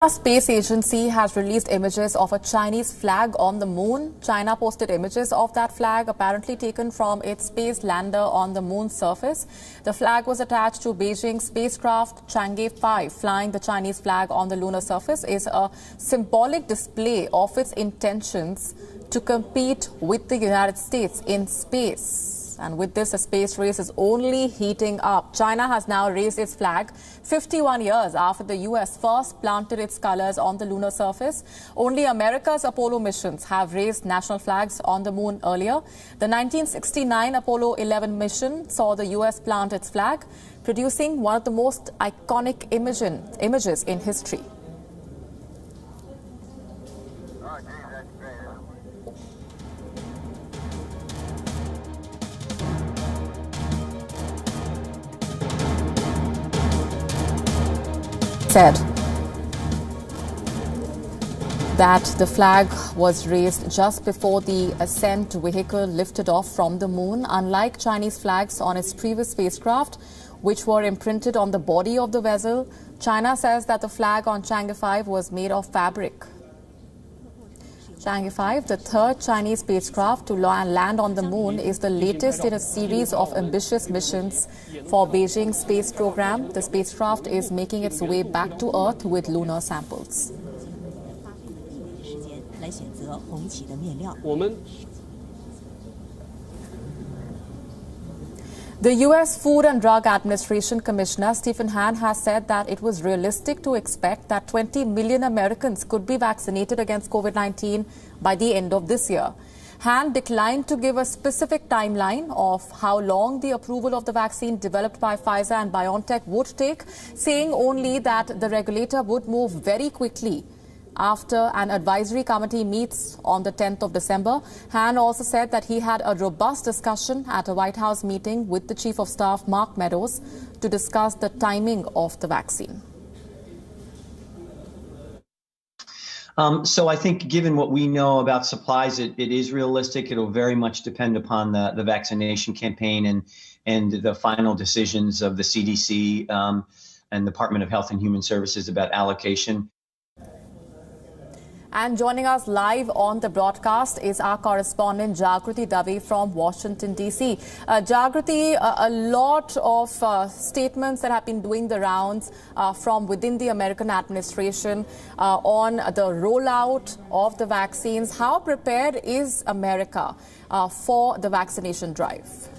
The Space Agency has released images of a Chinese flag on the moon. China posted images of that flag, apparently taken from its space lander on the moon's surface. The flag was attached to Beijing spacecraft Chang'e 5. Flying the Chinese flag on the lunar surface is a symbolic display of its intentions to compete with the United States in space. And with this, the space race is only heating up. China has now raised its flag 51 years after the U.S. first planted its colors on the lunar surface. Only America's Apollo missions have raised national flags on the moon earlier. The 1969 Apollo 11 mission saw the U.S. plant its flag, producing one of the most iconic images in history. Said that the flag was raised just before the ascent vehicle lifted off from the moon. Unlike Chinese flags on its previous spacecraft, which were imprinted on the body of the vessel, China says that the flag on Chang'e 5 was made of fabric. Chang'e 5, the third Chinese spacecraft to land on the moon, is the latest in a series of ambitious missions for Beijing's space program. The spacecraft is making its way back to Earth with lunar samples. The U.S. Food and Drug Administration Commissioner Stephen Hahn has said that it was realistic to expect that 20 million Americans could be vaccinated against COVID-19 by the end of this year. Hahn declined to give a specific timeline of how long the approval of the vaccine developed by Pfizer and BioNTech would take, saying only that the regulator would move very quickly after an advisory committee meets on the 10th of December. Hahn also said that he had a robust discussion at a White House meeting with the Chief of Staff, Mark Meadows, to discuss the timing of the vaccine. So I think given what we know about supplies, it is realistic. It'll very much depend upon the vaccination campaign and the final decisions of the CDC and Department of Health and Human Services about allocation. And joining us live on the broadcast is our correspondent Jagriti Dave from Washington, D.C. Jagriti, a lot of statements that have been doing the rounds from within the American administration on the rollout of the vaccines. How prepared is America for the vaccination drive?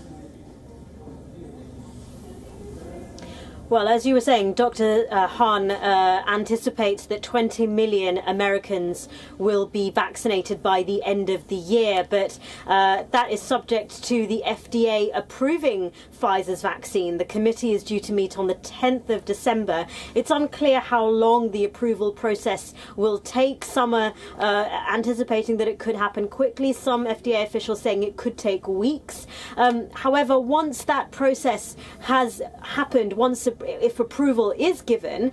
Well, as you were saying, Dr. Hahn anticipates that 20 million Americans will be vaccinated by the end of the year, but that is subject to the FDA approving Pfizer's vaccine. The committee is due to meet on the 10th of December. It's unclear how long the approval process will take. Some are anticipating that it could happen quickly. Some FDA officials saying it could take weeks. However, once that process has happened, if approval is given,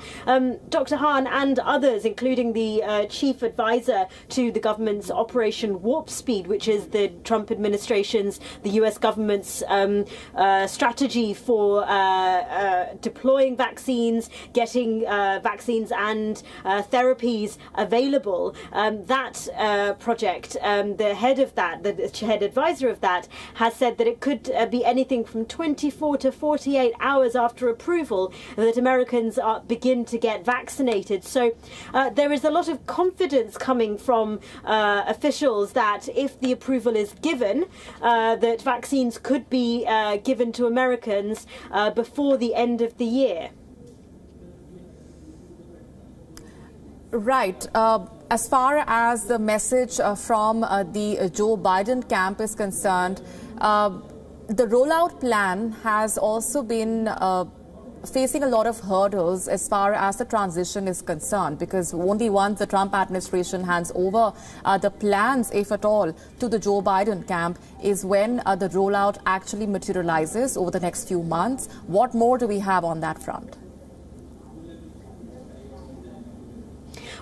Dr. Hahn and others, including the chief advisor to the government's Operation Warp Speed, which is the Trump administration's, the US government's strategy for deploying vaccines, getting vaccines and therapies available. That project, the head of that, the head advisor of that, has said that it could be anything from 24 to 48 hours after approval that Americans begin to get vaccinated. So there is a lot of confidence coming from officials that if the approval is given, that vaccines could be given to Americans before the end of the year. Right. As far as the message from the Joe Biden camp is concerned, the rollout plan has also been facing a lot of hurdles as far as the transition is concerned, because only once the Trump administration hands over the plans, if at all, to the Joe Biden camp is when the rollout actually materializes over the next few months. What more do we have on that front?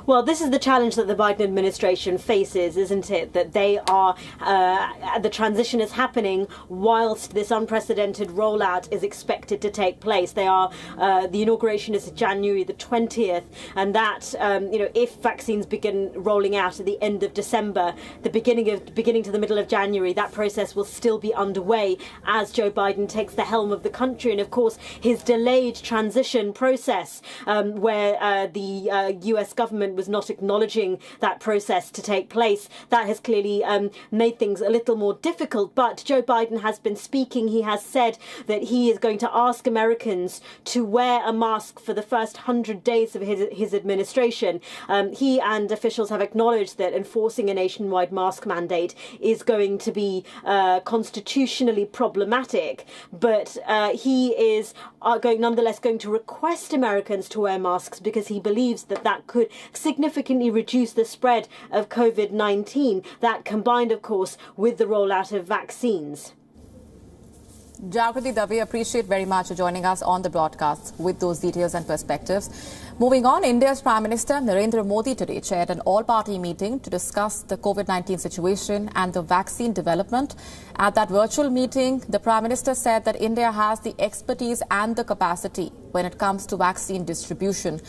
Well, this is the challenge that the Biden administration faces, isn't it? That they are, the transition is happening whilst this unprecedented rollout is expected to take place. They are, the inauguration is January the 20th, and that, if vaccines begin rolling out at the end of December, the beginning to the middle of January, that process will still be underway as Joe Biden takes the helm of the country. And of course, his delayed transition process, where the US government was not acknowledging that process to take place, that has clearly made things a little more difficult. But Joe Biden has been speaking. He has said that he is going to ask Americans to wear a mask for the first 100 days of his administration. He and officials have acknowledged that enforcing a nationwide mask mandate is going to be constitutionally problematic, but he is nonetheless going to request Americans to wear masks because he believes that could significantly reduce the spread of COVID-19, that combined, of course, with the rollout of vaccines. Jagriti Dave, appreciate very much for joining us on the broadcast with those details and perspectives. Moving on, India's Prime Minister Narendra Modi today chaired an all-party meeting to discuss the COVID-19 situation and the vaccine development. At that virtual meeting, the Prime Minister said that India has the expertise and the capacity when it comes to vaccine distribution.